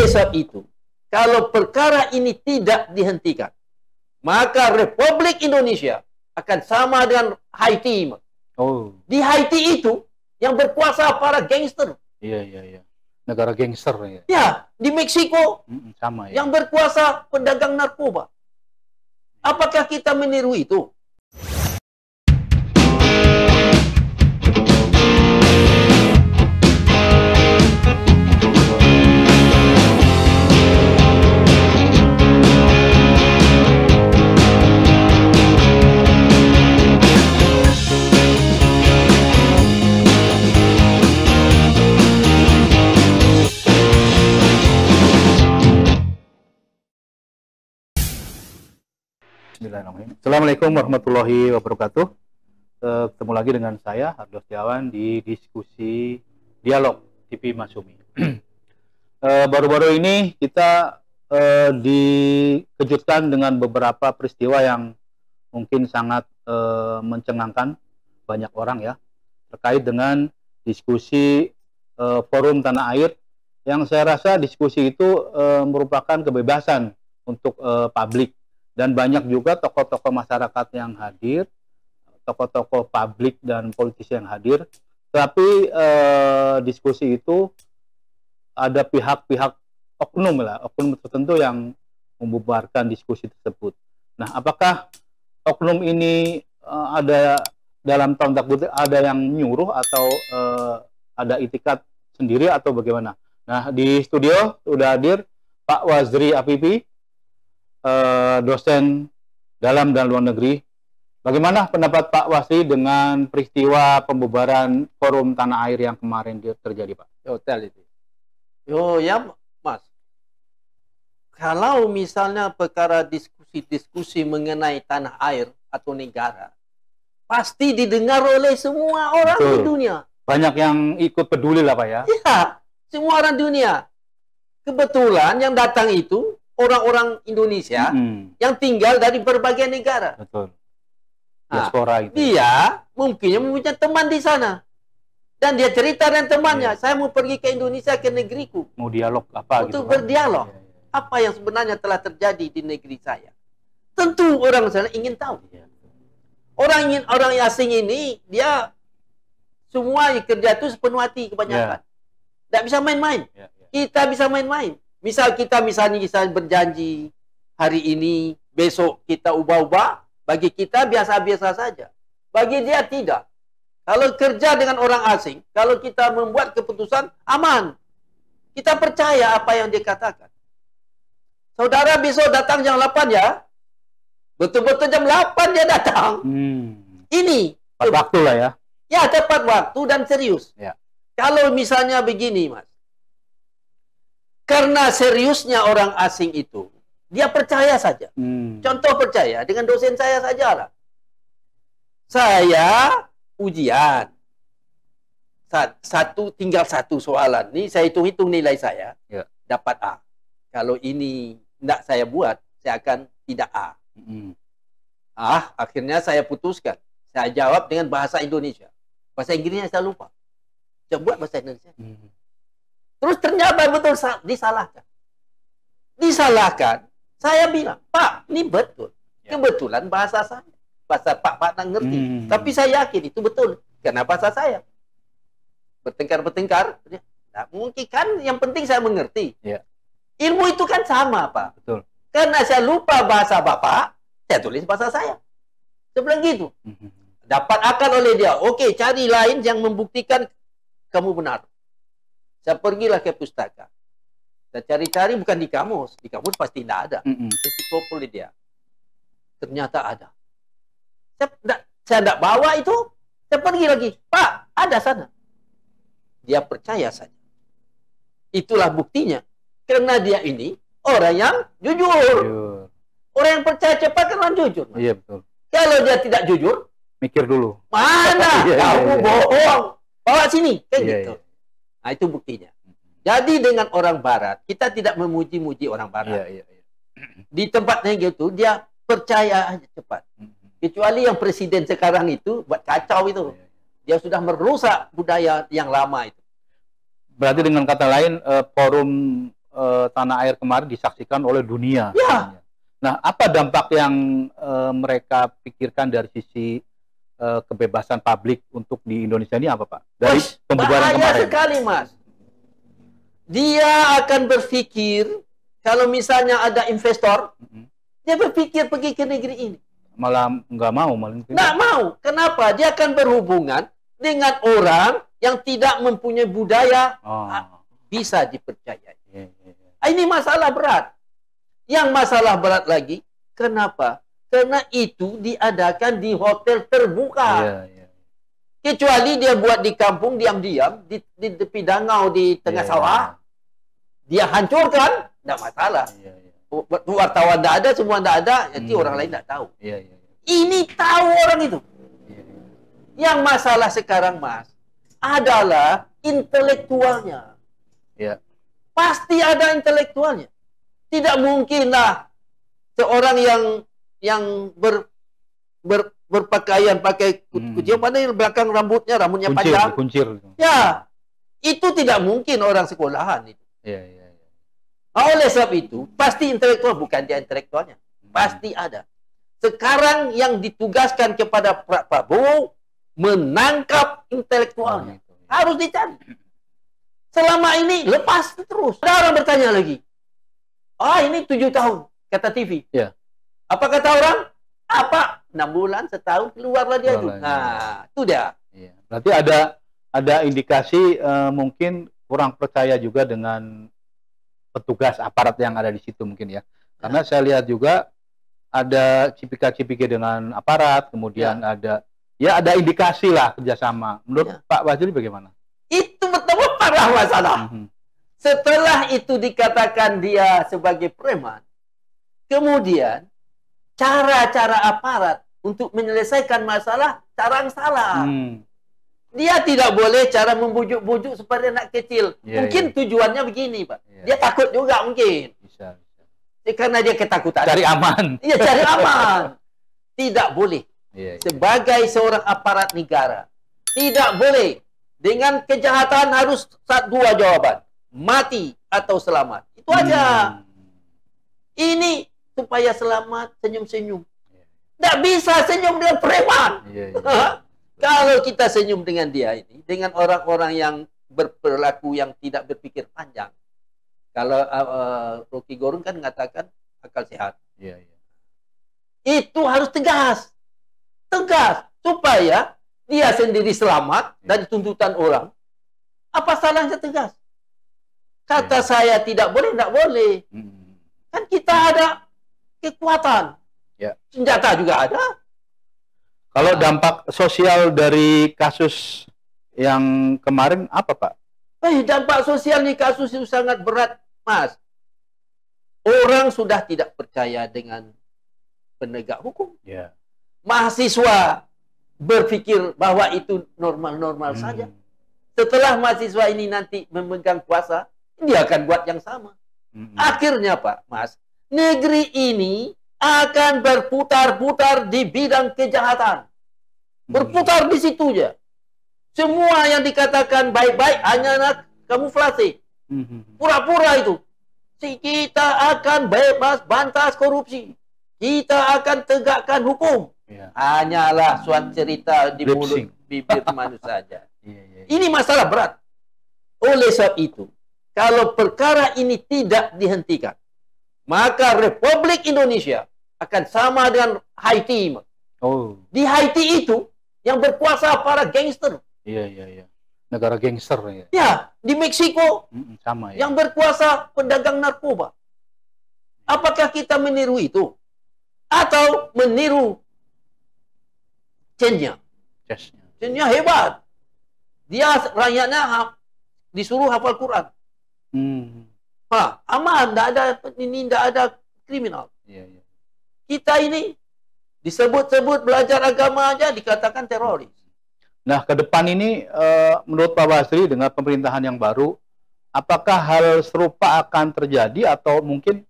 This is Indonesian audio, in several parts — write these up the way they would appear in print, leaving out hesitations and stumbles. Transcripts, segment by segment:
Oleh sebab itu, kalau perkara ini tidak dihentikan, maka Republik Indonesia akan sama dengan Haiti. Oh. Di Haiti itu yang berkuasa para gangster. Iya. Negara gangster ya. Ya, di Meksiko Sama ya. yang berkuasa pedagang narkoba. Apakah kita meniru itu? Assalamualaikum warahmatullahi wabarakatuh. Ketemu lagi dengan saya Ardo Setiawan di diskusi dialog TV Masumi. Baru-baru ini kita dikejutkan dengan beberapa peristiwa yang mungkin sangat mencengangkan banyak orang ya, terkait dengan diskusi forum tanah air, yang saya rasa diskusi itu merupakan kebebasan untuk publik. Dan banyak juga tokoh-tokoh masyarakat yang hadir, tokoh-tokoh publik dan politisi yang hadir. Tapi diskusi itu ada pihak-pihak oknum tertentu yang membubarkan diskusi tersebut. Nah, apakah oknum ini ada dalam tanda kutip ada yang nyuruh atau ada itikat sendiri atau bagaimana? Nah, di studio sudah hadir Pak Wazri Afifi, dosen dalam dan luar negeri. Bagaimana pendapat Pak Wazri dengan peristiwa pembubaran forum tanah air yang kemarin terjadi, Pak? Hotel itu. Ya, Mas. Kalau misalnya perkara diskusi mengenai tanah air atau negara, pasti didengar oleh semua orang di dunia. Banyak yang ikut peduli lah, Pak ya? Ya, semua orang dunia. Kebetulan yang datang itu orang-orang Indonesia yang tinggal dari berbagai negara. Betul. Diaspora itu. Dia mungkin mempunyai teman di sana. Dan dia cerita dengan temannya, saya mau pergi ke Indonesia, ke negeriku. Mau dialog apa untuk gitu, berdialog. Apa yang sebenarnya telah terjadi di negeri saya. Tentu orang sana ingin tahu. Orang asing ini, dia semua kerja itu sepenuh hati kebanyakan. Tidak bisa main-main. Kita bisa main-main. Misal kita misalnya berjanji hari ini, besok kita ubah-ubah, bagi kita biasa-biasa saja. Bagi dia tidak. Kalau kerja dengan orang asing, kalau kita membuat keputusan, aman. Kita percaya apa yang dia katakan. Saudara besok datang jam 8 ya. Betul-betul jam 8 dia datang. Ini. Tepat waktu lah ya. Ya, tepat waktu dan serius. Ya. Kalau misalnya begini, Mas. Karena seriusnya orang asing itu, dia percaya saja. Contoh percaya, dengan dosen saya saja lah. Saya ujian. Tinggal satu soalan. Ini saya hitung-hitung nilai saya. Dapat A. Kalau ini tidak saya buat, saya akan tidak A. Akhirnya saya putuskan. Saya jawab dengan bahasa Indonesia. Bahasa Inggrisnya saya lupa. Saya buat bahasa Indonesia. Terus ternyata betul disalahkan. Disalahkan. Saya bilang, Pak, ini betul. Kebetulan bahasa saya. Bahasa Pak tak ngerti. Tapi saya yakin itu betul. Karena bahasa saya. Bertengkar-bertengkar. Nah, mungkin kan yang penting saya mengerti. Ilmu itu kan sama, Pak. Betul. Karena saya lupa bahasa Bapak, saya tulis bahasa saya. Saya bilang gitu. Dapat akal oleh dia. Oke, cari lain yang membuktikan kamu benar. Saya pergilah ke pustaka. Saya cari-cari bukan di kamus. Di kamus pasti tidak ada. Ensiklopedia dia. Ternyata ada. Saya tidak bawa itu. Saya pergi lagi. Pak, ada sana. Dia percaya saja. Itulah buktinya. Karena dia ini orang yang jujur. Orang yang percaya cepat kan orang jujur. Iya, betul. Kalau dia tidak jujur, mikir dulu. Mana? Kamu bohong. Bawa sini. Kayak gitu. Nah, itu buktinya. Jadi dengan orang Barat, kita tidak memuji-muji orang Barat. Di tempatnya gitu, dia percaya aja cepat. Kecuali yang presiden sekarang itu, buat kacau itu. Dia sudah merusak budaya yang lama itu. Berarti dengan kata lain, forum tanah air kemarin disaksikan oleh dunia. Ya. Nah, apa dampak yang mereka pikirkan dari sisi kebebasan publik untuk di Indonesia ini apa, Pak? Dari pembubaran bahaya kemarin. sekali, Mas. Dia akan berpikir kalau misalnya ada investor, dia berpikir pergi ke negeri ini. Malah nggak mau, malah Nggak mau. Kenapa? Dia akan berhubungan dengan orang yang tidak mempunyai budaya bisa dipercayai. Ini masalah berat. Yang masalah berat lagi, kenapa? Karena itu diadakan di hotel terbuka. Kecuali dia buat di kampung diam-diam, di tepi danau, di tengah sawah. Dia hancurkan, tidak masalah. Wartawan tidak ada, semua tidak ada, nanti orang lain tidak tahu. Ini tahu orang itu. Yang masalah sekarang, Mas, adalah intelektualnya. Pasti ada intelektualnya. Tidak mungkinlah seorang yang berpakaian pakai kucing, padahal belakang rambutnya panjang. Kuncir. Ya, itu tidak mungkin orang sekolahan itu. Oleh sebab itu, pasti intelektual, bukan dia intelektualnya. Pasti ada. Sekarang yang ditugaskan kepada Pak Prabowo menangkap intelektualnya. Harus dicari. Selama ini lepas terus. Ada orang bertanya lagi. Ini 7 tahun, kata TV. Apa kata orang? Apa? 6 bulan, setahun, keluarlah dia itu. Nah, itu dia. Berarti ada indikasi mungkin kurang percaya juga dengan petugas aparat yang ada di situ mungkin ya. Karena saya lihat juga ada cipika-cipiki dengan aparat, kemudian ada indikasi lah kerjasama. Menurut Pak Basri bagaimana? Itu betul parah masalah. Setelah itu dikatakan dia sebagai preman, kemudian cara-cara aparat untuk menyelesaikan masalah cara yang salah. Dia tidak boleh cara membujuk-bujuk seperti anak kecil. Mungkin tujuannya begini, Pak. Dia takut juga mungkin. Bisa. Karena dia ketakutan. Cari aman. Iya, cari aman. Tidak boleh. Sebagai seorang aparat negara, tidak boleh. Dengan kejahatan harus 2 jawaban. Mati atau selamat. Itu aja. Ini supaya selamat, senyum-senyum. Tidak bisa senyum dengan preman. Kalau kita senyum dengan dia ini, dengan orang-orang yang berperilaku yang tidak berpikir panjang. Kalau Rocky Gerung kan mengatakan akal sehat. Itu harus tegas. Tegas. Supaya dia sendiri selamat dari tuntutan orang. Apa salahnya tegas? Kata saya tidak boleh, tidak boleh. Kan kita ada kekuatan. Senjata juga ada. Kalau dampak sosial dari kasus yang kemarin apa, Pak? Dampak sosial di kasus itu sangat berat, Mas. Orang sudah tidak percaya dengan penegak hukum. Mahasiswa berpikir bahwa itu normal-normal saja. Setelah mahasiswa ini nanti memegang kuasa, dia akan buat yang sama. Akhirnya, Pak, Mas, negeri ini akan berputar-putar di bidang kejahatan. Berputar di situ aja. Semua yang dikatakan baik-baik hanya kamuflase. Pura-pura itu. Kita akan bebas bantas korupsi. Kita akan tegakkan hukum. Hanyalah suatu cerita di mulut bibir manusia saja. Ini masalah berat. Oleh sebab itu, kalau perkara ini tidak dihentikan, maka Republik Indonesia akan sama dengan Haiti. Di Haiti itu yang berkuasa para gangster. Negara gangster ya. Di Meksiko sama yang berkuasa pedagang narkoba. Apakah kita meniru itu? Atau meniru Chenya? Chenya hebat. Dia rakyatnya disuruh hafal Quran. Aman, tidak ada kriminal. Kita ini disebut-sebut belajar agama aja dikatakan teroris. Nah, ke depan ini menurut Pak Basri dengan pemerintahan yang baru, apakah hal serupa akan terjadi atau mungkin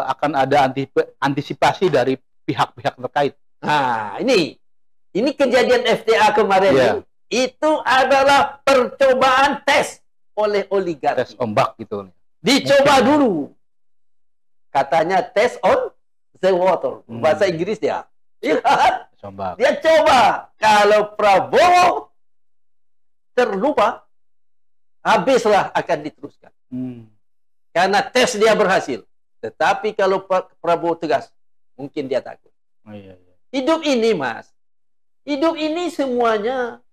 akan ada antisipasi dari pihak-pihak terkait? Nah, ini kejadian FTA kemarin itu adalah percobaan tes oleh oligarki. Tes ombak gitu. Dicoba dulu. Katanya test on the water. Bahasa Inggris dia. Iya kan? Coba. Dia coba. Kalau Prabowo terlupa, habislah akan diteruskan. Karena tes dia berhasil. Tetapi kalau Prabowo tegas, mungkin dia takut. Oh, iya, iya. Hidup ini, Mas. Hidup ini semuanya,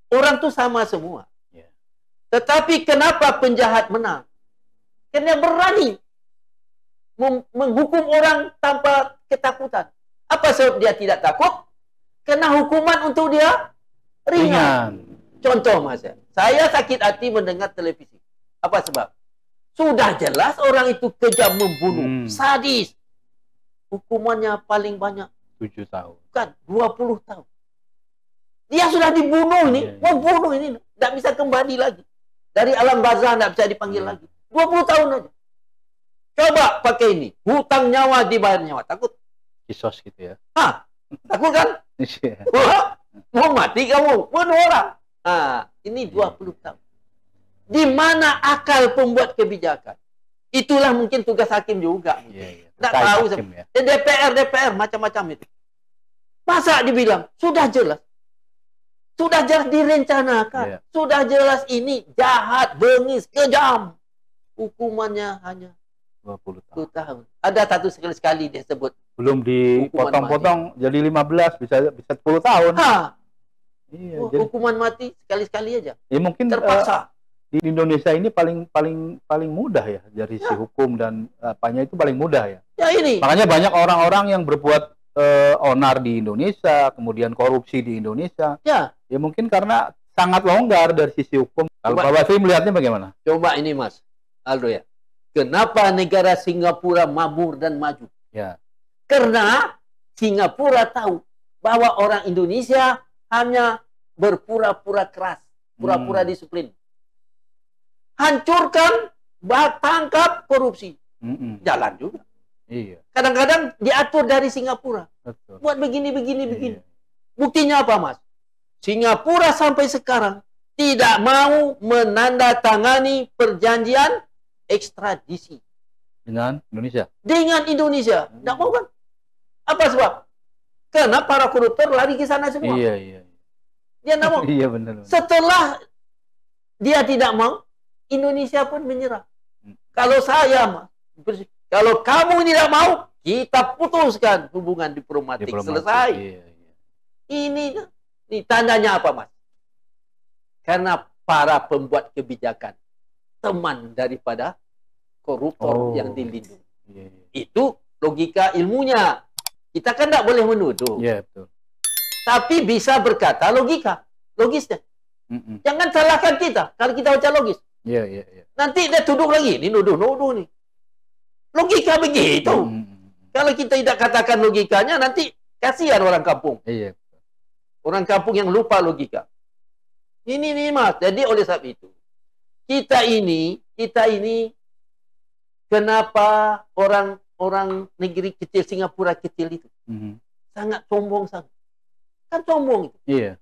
orang tuh sama semua. Yeah. Tetapi kenapa penjahat menang? Karena berani menghukum orang tanpa ketakutan. Apa sebab dia tidak takut? Karena hukuman untuk dia ringan. Contoh, Mas. Saya sakit hati mendengar televisi. Apa sebab? Sudah jelas orang itu kejam membunuh. Sadis. Hukumannya paling banyak 7 tahun. Kan 20 tahun. Dia sudah dibunuh ini, membunuh ini, tidak bisa kembali lagi. Dari alam barzah tidak bisa dipanggil lagi. 20 tahun aja. Coba pakai ini, hutang nyawa dibayar nyawa, takut? Kisos gitu ya. Hah, takut kan? Iya. Wah, mau mati kamu, bunuh orang. Nah, ini 20 tahun. Di mana akal pembuat kebijakan? Itulah mungkin tugas hakim juga. Iya. Tidak tahu. Ya. DPR macam-macam itu. Masa dibilang sudah jelas direncanakan, sudah jelas ini jahat, bengis, kejam. Hukumannya hanya 20 tahun. Ada satu sekali dia sebut. Belum dipotong-potong jadi 15, bisa 10 tahun. Iya, hukuman mati sekali-sekali aja. Ya mungkin terpaksa. Di Indonesia ini paling mudah ya dari si hukum dan apanya itu paling mudah ya. Ya ini. Makanya banyak orang-orang yang berbuat onar di Indonesia, kemudian korupsi di Indonesia. Ya mungkin karena sangat longgar dari sisi hukum. Kalau Pak Basri melihatnya bagaimana? Coba ini Mas Aldo ya. Kenapa negara Singapura makmur dan maju? Ya. Karena Singapura tahu bahwa orang Indonesia hanya berpura-pura keras, pura-pura disiplin. Hancurkan, tangkap korupsi. Jalan juga. Iya. Kadang-kadang diatur dari Singapura. Betul. Buat begini. Buktinya apa, Mas? Singapura sampai sekarang tidak mau menandatangani perjanjian ekstradisi dengan Indonesia. Tidak mau kan? Apa sebab? Karena para koruptor lari ke sana semua. Iya. Dia tidak mau. Iya benar. Setelah dia tidak mau, Indonesia pun menyerah. Kalau kalau kamu tidak mau, kita putuskan hubungan diplomatik. Selesai. Iya. Ini tandanya apa, Mas? Karena para pembuat kebijakan teman daripada koruptor yang dilindungi. Iya. Itu logika ilmunya. Kita kan tidak boleh menuduh. Iya, betul. Tapi bisa berkata logisnya. Jangan salahkan kita kalau kita baca logis. Iya. Nanti dia tuduh lagi, ini nuduh nih. Logika begitu. Kalau kita tidak katakan logikanya, nanti kasihan orang kampung. Iya. Orang kampung yang lupa logika. Ini Mas. Jadi oleh sebab itu, kita ini kenapa orang negeri kecil Singapura kecil itu sangat sombong sangat. Kan sombong itu. Iya.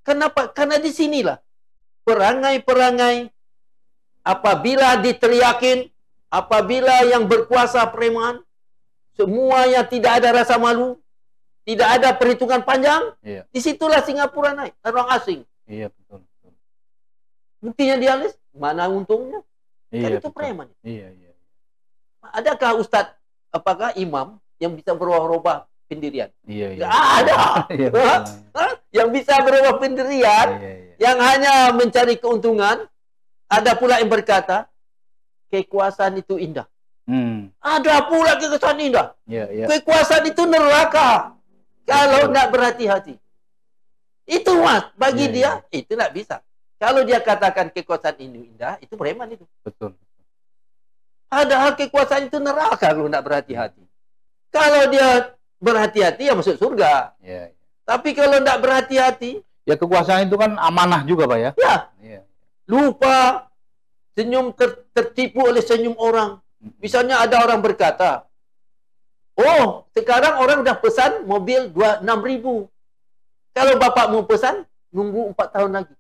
Kenapa? Karena di sinilah perangai-perangai apabila diteriakin, apabila yang berkuasa preman, semua yang tidak ada rasa malu, tidak ada perhitungan panjang, disitulah Singapura naik, orang asing. Iya, betul. Buktinya dia list, mana untungnya? Kan itu preman. Iya. Adakah Ustadz, apakah imam yang bisa berubah-ubah pendirian? Iya. Nggak ada. Yang bisa berubah pendirian, yang hanya mencari keuntungan. Ada pula yang berkata, kekuasaan itu indah. Ada pula kekuasaan indah. Kekuasaan itu neraka. Kalau tidak berhati-hati. Itu Mas, bagi dia, itu tidak bisa. Kalau dia katakan kekuasaan ini indah, itu preman itu. Betul. Padahal kekuasaan itu neraka kalau tidak berhati-hati. Kalau dia berhati-hati, ya masuk surga. Tapi kalau tidak berhati-hati, ya kekuasaan itu kan amanah juga, Pak ya. Lupa, senyum tertipu oleh senyum orang. Misalnya ada orang berkata, oh, sekarang orang sudah pesan mobil 6.000. Kalau bapak mau pesan, nunggu 4 tahun lagi.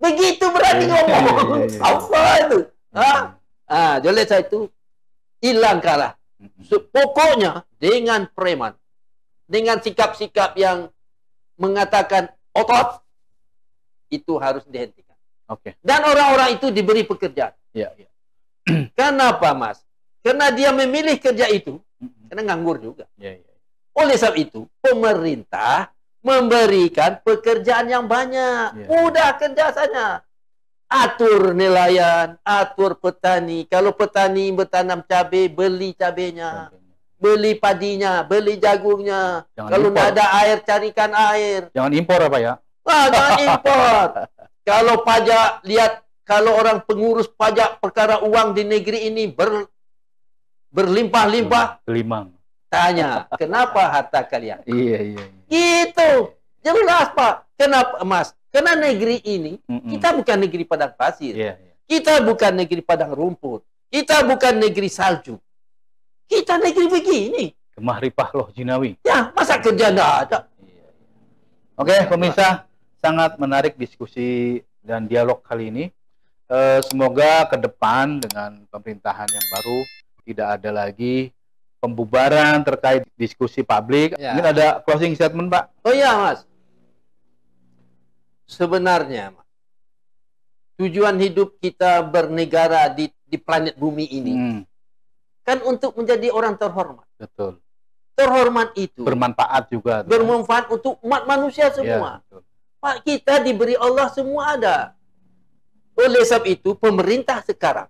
Begitu berani ngomong. Apa itu? Jolesa itu hilang kalah. Pokoknya dengan preman, dengan sikap-sikap yang mengatakan otot, itu harus dihentikan. Oke. Dan orang-orang itu diberi pekerjaan. Ya, ya. Kenapa, Mas? Karena dia memilih kerja itu, karena nganggur juga. Ya, ya. Oleh sebab itu, pemerintah memberikan pekerjaan yang banyak. Ya. Mudah kerja saja. Atur nelayan, atur petani. Kalau petani bertanam cabai, beli cabainya. Beli padinya, beli jagungnya. Jangan Kalau impor. tidak ada air, carikan air. Jangan impor apa ya? Jangan impor. Kalau pajak, lihat kalau orang pengurus pajak perkara uang di negeri ini berlimpah-limpah. Gelimang. Tanya, kenapa harta kalian? Iya, iya. Gitu. Jelas, Pak. Kenapa, Mas? Karena negeri ini, kita bukan negeri padang pasir. Iya, iya. Kita bukan negeri padang rumput. Kita bukan negeri salju. Kita negeri begini. Gemah ripah loh Jinawi. Ya, masa kerja enggak ada? Oke, pemirsa, sangat menarik diskusi dan dialog kali ini. Semoga ke depan dengan pemerintahan yang baru tidak ada lagi pembubaran terkait diskusi publik. Ya. Mungkin ada closing statement, Pak? Oh iya, Mas. Sebenarnya, Mas, tujuan hidup kita bernegara di planet bumi ini kan untuk menjadi orang terhormat. Betul. Terhormat itu Bermanfaat juga. bermanfaat untuk umat manusia semua. Ya, betul. Pak, kita diberi Allah semua ada. Oleh sebab itu, pemerintah sekarang,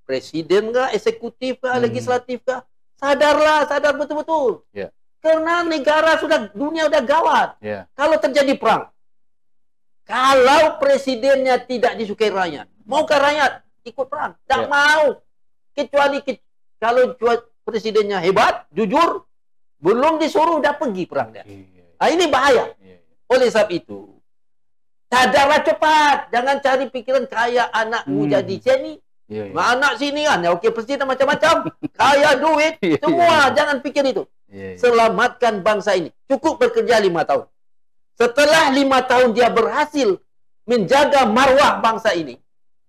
presiden kah, eksekutif kah, legislatif kah, sadarlah, sadar betul-betul. Ya. Karena negara dunia udah gawat. Ya. Kalau terjadi perang, kalau presidennya tidak disukai rakyat, maukah rakyat ikut perang? Tidak Ya. mau. Kecuali kalau presidennya hebat, jujur, belum disuruh udah pergi perang dia. Nah, ini bahaya. Oleh sebab itu, sadarlah cepat. Jangan cari pikiran kaya anakmu jadi sini. Anak sini kan, ya oke presiden macam-macam. Kaya duit, semua. Jangan pikir itu. Selamatkan bangsa ini. Cukup bekerja 5 tahun. Setelah 5 tahun dia berhasil menjaga marwah bangsa ini,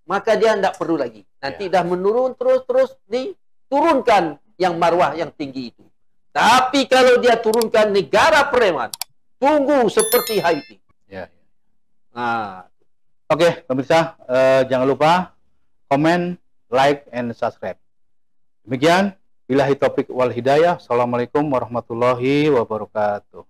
maka dia tidak perlu lagi. Nanti dah menurun terus diturunkan yang marwah yang tinggi itu. Tapi kalau dia turunkan negara preman, tunggu seperti Haiti. Ya. Nah, Oke, pemirsa, jangan lupa komen, like, and subscribe. Demikian, billahi taufik wal hidayah. Assalamualaikum warahmatullahi wabarakatuh.